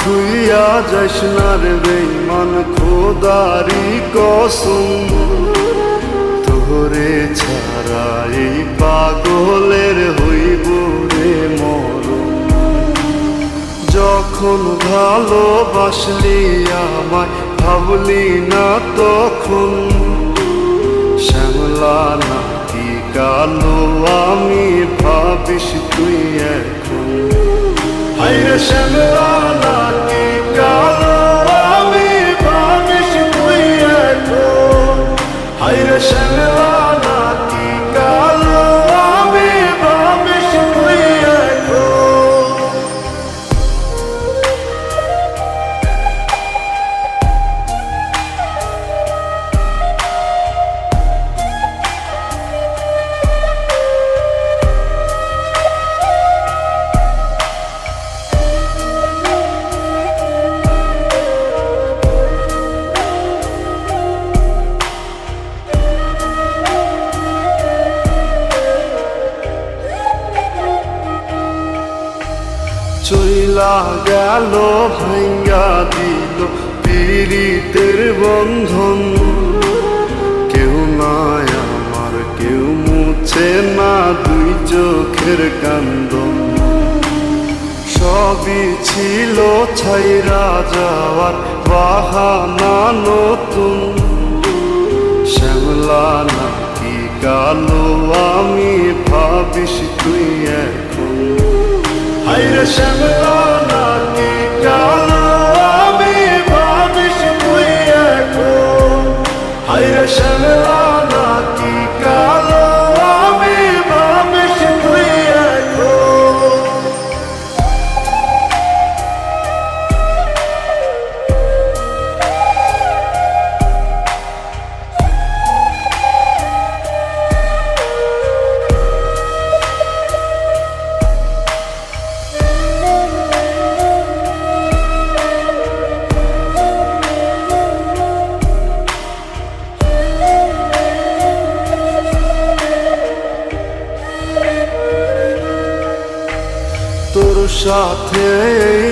খুইয়া যাইস না রে বেঈমান খোদারি কসম, তোরে ছাড়া এই পাগলের হইব রে মরণ। যখন ভালোবাসলি আমায় ভাবলি না তখন, শ্যামলা নাকি কালো আমি ভাবিস তুই এখন। হায়রে শ্যামলা নাকি কালো আমি ভাবিস তুই এখন। হায়রে শ্যামলা নাকি কালো আমি ভাবিস তুই এখন। চইলা গেল ভাঙ্গা দিল পীড়িতের বন্ধন, কেউ নাই আমার কেউ মুছে না দুই চোখের কান্দন। সবই ছিল ছাইরা যাওয়ার বাহানা নতুন, শ্যামলা নাকি কালো আমি ভাবিস তুই এখন। হায়রে শ্যামলা নাকি কালো আমি ভাবিস তুই এখন। হায়রে শ্যামলা নাকি কালো আমি ভাবিস তুই এখন। তোর সাথে এই